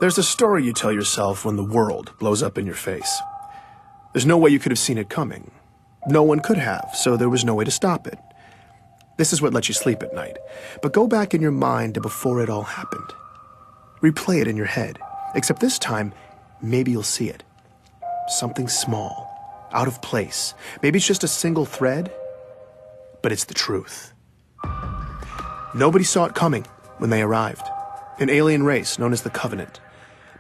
There's a story you tell yourself when the world blows up in your face. There's no way you could have seen it coming. No one could have, so there was no way to stop it. This is what lets you sleep at night. But go back in your mind to before it all happened. Replay it in your head, except this time, maybe you'll see it. Something small, out of place. Maybe it's just a single thread, but it's the truth. Nobody saw it coming when they arrived. An alien race known as the Covenant.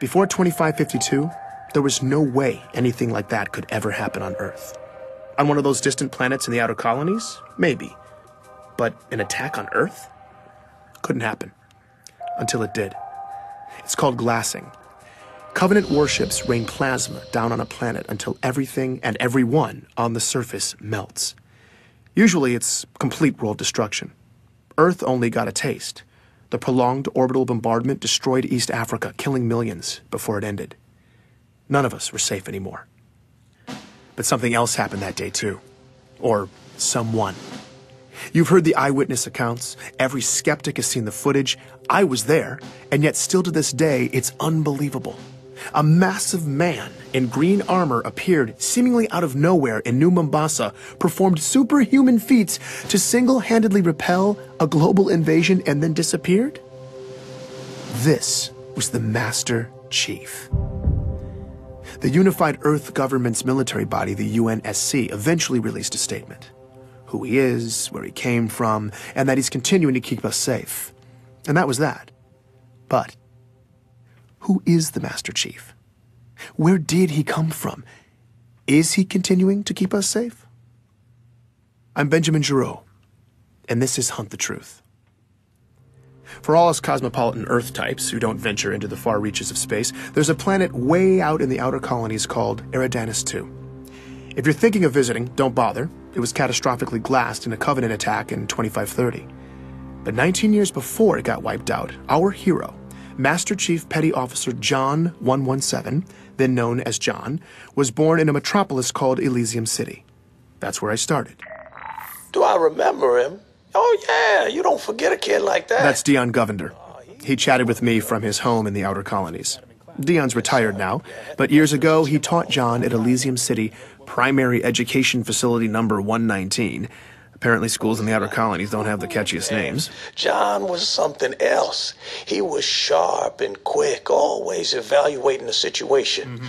Before 2552, there was no way anything like that could ever happen on Earth. On one of those distant planets in the outer colonies? Maybe. But an attack on Earth? Couldn't happen. Until it did. It's called glassing. Covenant warships rain plasma down on a planet until everything and everyone on the surface melts. Usually it's complete world destruction. Earth only got a taste. The prolonged orbital bombardment destroyed East Africa, killing millions before it ended. None of us were safe anymore. But something else happened that day too. Or someone. You've heard the eyewitness accounts. Every skeptic has seen the footage. I was there, and yet still to this day, it's unbelievable. A massive man in green armor appeared seemingly out of nowhere in New Mombasa, performed superhuman feats to single-handedly repel a global invasion, and then disappeared? This was the Master Chief. The Unified Earth Government's military body, the UNSC, eventually released a statement. Who he is, where he came from, and that he's continuing to keep us safe. And that was that. But who is the Master Chief? Where did he come from? Is he continuing to keep us safe? I'm Benjamin Giraud, and this is Hunt the Truth. For all us cosmopolitan Earth types who don't venture into the far reaches of space, there's a planet way out in the outer colonies called Eridanus II. If you're thinking of visiting, don't bother. It was catastrophically glassed in a Covenant attack in 2530. But 19 years before it got wiped out, our hero, Master Chief Petty Officer John 117, then known as John, was born in a metropolis called Elysium City. That's where I started. Do I remember him? Oh, yeah, you don't forget a kid like that. That's Dion Govender. He chatted with me from his home in the outer colonies. Dion's retired now, but years ago he taught John at Elysium City Primary Education Facility number 119. Apparently schools in the outer colonies don't have the catchiest names. John was something else. He was sharp and quick, always evaluating the situation.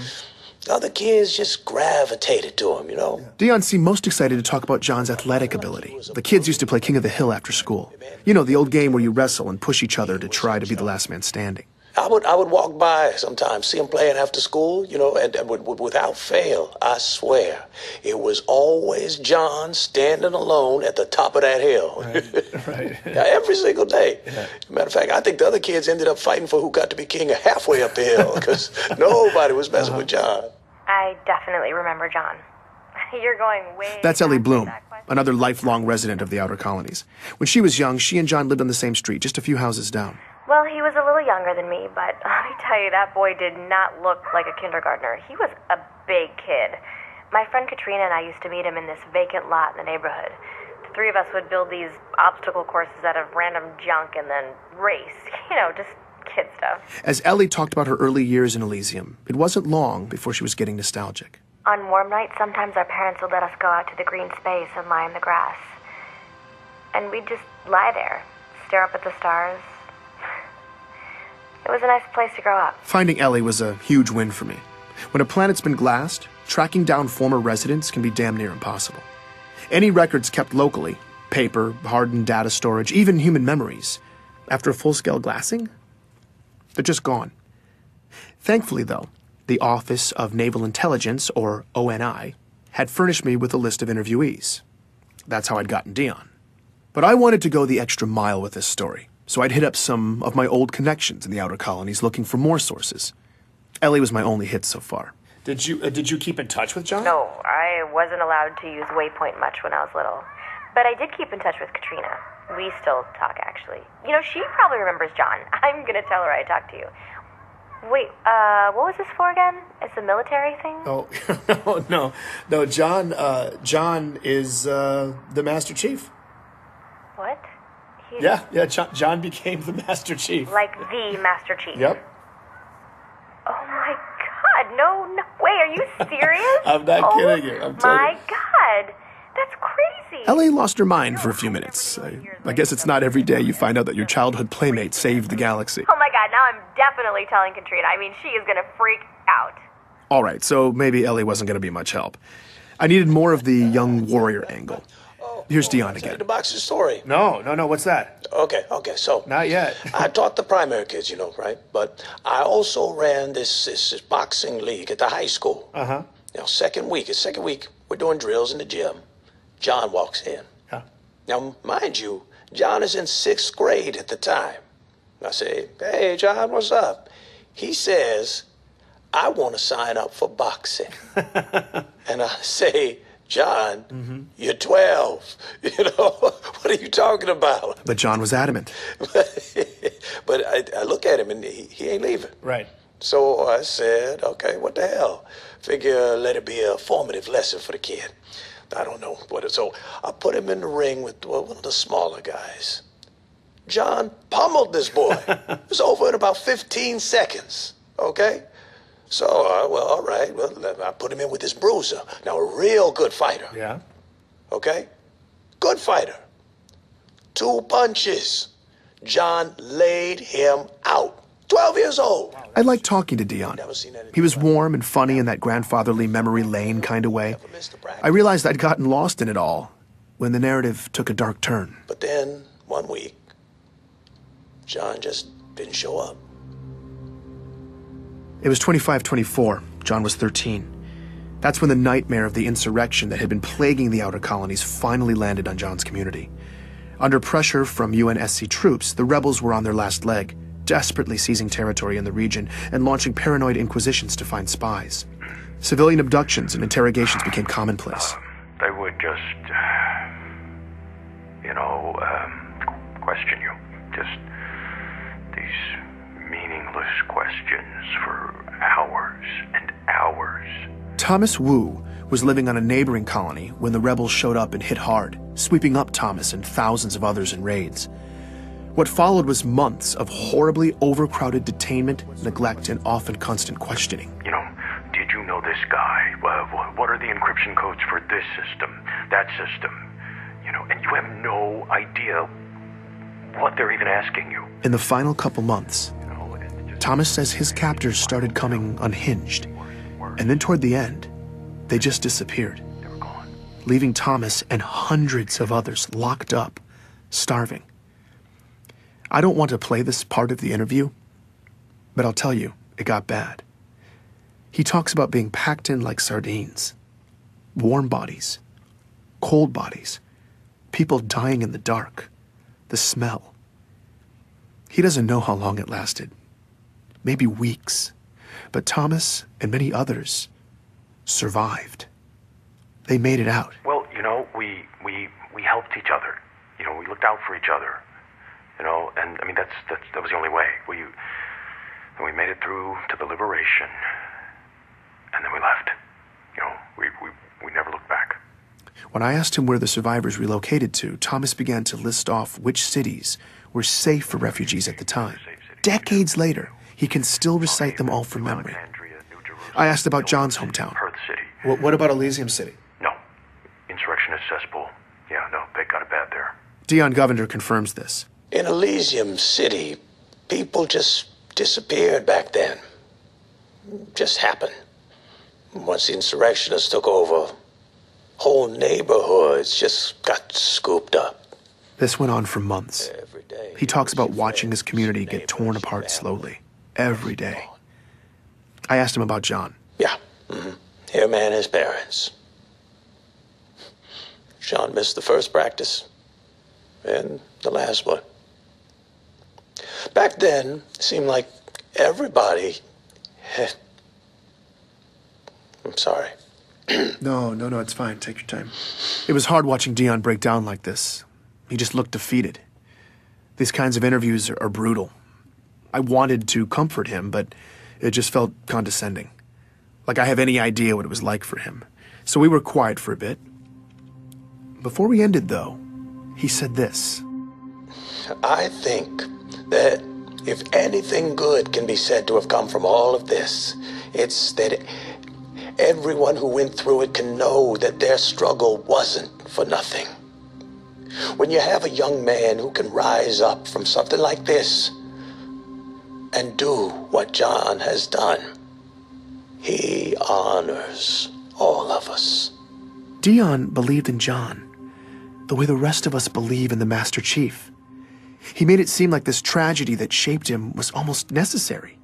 Other kids just gravitated to him, you know? Dion seemed most excited to talk about John's athletic ability. The kids used to play King of the Hill after school. You know, the old game where you wrestle and push each other to try to be the last man standing. I would walk by sometimes, see him playing after school, you know, and without fail, I swear, it was always John standing alone at the top of that hill. Right. Yeah, every single day. Yeah. Matter of fact, I think the other kids ended up fighting for who got to be king halfway up the hill, because nobody was messing with John. I definitely remember John. You're going way... That's Ellie Bloom, another lifelong resident of the outer colonies. When she was young, she and John lived on the same street, just a few houses down. Well, he was a little younger than me, but let me tell you, that boy did not look like a kindergartner. He was a big kid. My friend Katrina and I used to meet him in this vacant lot in the neighborhood. The three of us would build these obstacle courses out of random junk and then race. You know, just kid stuff. As Ellie talked about her early years in Elysium, it wasn't long before she was getting nostalgic. On warm nights, sometimes our parents would let us go out to the green space and lie in the grass. And we'd just lie there, stare up at the stars. It was a nice place to grow up. Finding Ellie was a huge win for me. When a planet's been glassed, tracking down former residents can be damn near impossible. Any records kept locally, paper, hardened data storage, even human memories, after a full-scale glassing, they're just gone. Thankfully, though, the Office of Naval Intelligence, or ONI, had furnished me with a list of interviewees. That's how I'd gotten Dion. But I wanted to go the extra mile with this story, so I'd hit up some of my old connections in the outer colonies looking for more sources. Ellie was my only hit so far. Did you keep in touch with John? No, I wasn't allowed to use Waypoint much when I was little. But I did keep in touch with Katrina. We still talk, actually. You know, she probably remembers John. I'm gonna tell her I talked to you. Wait, what was this for again? It's a military thing? Oh, no, John is the Master Chief. What? Yeah, John became the Master Chief. Like the Master Chief? Yep. no way. Are you serious? I'm not kidding you. I'm telling my you. God. That's crazy. Ellie lost her mind for a few minutes. I guess it's not every day you find out that your childhood playmate saved the galaxy. Oh my God, now I'm definitely telling Katrina. I mean, she is going to freak out. All right, so maybe Ellie wasn't going to be much help. I needed more of the young warrior angle. Here's Dion Tell you again. the boxing story. No, what's that? Okay, so. Not yet. I taught the primary kids, right? But I also ran this boxing league at the high school. Uh-huh. Now, second week, we're doing drills in the gym. John walks in. Yeah. Now, mind you, John is in 6th grade at the time. I say, hey, John, what's up? He says, I want to sign up for boxing. And I say, John, you're 12. What are you talking about? But John was adamant. But I look at him and he ain't leaving. Right. So I said, okay, what the hell? Figure let it be a formative lesson for the kid. I don't know what it. So I put him in the ring with one of the smaller guys. John pummeled this boy. It was over in about 15 seconds. Okay? So, well, all right. Well, I put him in with this bruiser. Now, a real good fighter. Yeah. Okay? Good fighter. 2 punches. John laid him out. 12 years old. I liked talking to Dion. He was warm and funny in that grandfatherly memory lane kind of way. I realized I'd gotten lost in it all when the narrative took a dark turn. But then, one week, John just didn't show up. It was 25-24. John was 13. That's when the nightmare of the insurrection that had been plaguing the outer colonies finally landed on John's community. Under pressure from UNSC troops, the rebels were on their last leg, desperately seizing territory in the region and launching paranoid inquisitions to find spies. Civilian abductions and interrogations became commonplace. They would just, question you. Just these meaningless questions for hours and hours. Thomas Wu was living on a neighboring colony when the rebels showed up and hit hard, sweeping up Thomas and thousands of others in raids. What followed was months of horribly overcrowded detainment, neglect, and often constant questioning. Did you know this guy? What are the encryption codes for this system, that system? And you have no idea what they're even asking you. In the final couple months, Thomas says his captors started coming unhinged. And then toward the end, they just disappeared, leaving Thomas and hundreds of others locked up, starving. I don't want to play this part of the interview, but I'll tell you, it got bad. He talks about being packed in like sardines, warm bodies, cold bodies, people dying in the dark, the smell. He doesn't know how long it lasted, maybe weeks, but Thomas and many others survived. They made it out. Well, we helped each other. We looked out for each other. And I mean that was the only way. We made it through to the liberation, and then we left. We never looked back. When I asked him where the survivors relocated to, Thomas began to list off which cities were safe for refugees at the time. Decades later, he can still recite them all from memory. I asked about John's hometown. Perth City. What about Elysium City? No. Insurrectionist cesspool. Yeah, no, they got it bad there. Dion Govender confirms this. In Elysium City, people just disappeared back then. Just happened. Once the insurrectionists took over, whole neighborhoods just got scooped up. This went on for months. Every day. He talks about watching his community get torn apart slowly, every day. I asked him about John. Yeah. Him and his parents. Sean missed the first practice and the last one. Back then, it seemed like everybody had... I'm sorry. No, it's fine. Take your time. It was hard watching Dion break down like this. He just looked defeated. These kinds of interviews are brutal. I wanted to comfort him, but it just felt condescending. Like I have any idea what it was like for him. So we were quiet for a bit. Before we ended, though, he said this. I think that if anything good can be said to have come from all of this, It's that everyone who went through it can know that their struggle wasn't for nothing. When you have a young man who can rise up from something like this and do what John has done, he honors all of us. Dion believed in John, the way the rest of us believe in the Master Chief. He made it seem like this tragedy that shaped him was almost necessary.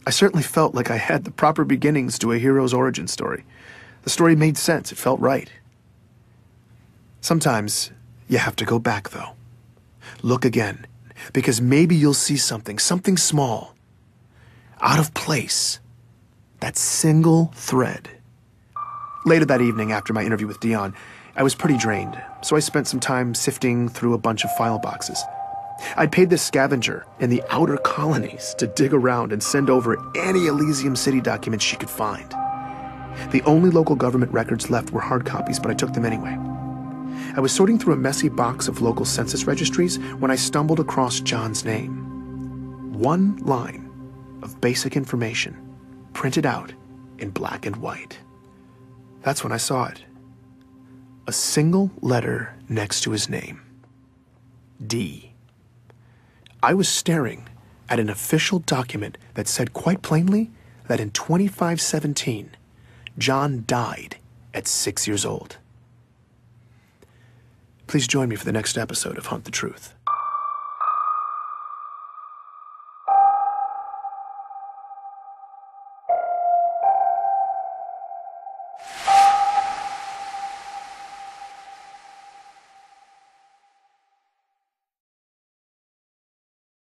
I certainly felt like I had the proper beginnings to a hero's origin story. The story made sense. It felt right. Sometimes you have to go back, though. Look again, because maybe you'll see something small, out of place, that single thread. Later that evening, after my interview with Dion, I was pretty drained, so I spent some time sifting through a bunch of file boxes. I'd paid this scavenger in the outer colonies to dig around and send over any Elysium City documents she could find. The only local government records left were hard copies, but I took them anyway. I was sorting through a messy box of local census registries when I stumbled across John's name. One line of basic information, printed out in black and white. That's when I saw it. A single letter next to his name. D. I was staring at an official document that said quite plainly that in 2517, John died at 6 years old. Please join me for the next episode of Hunt the Truth.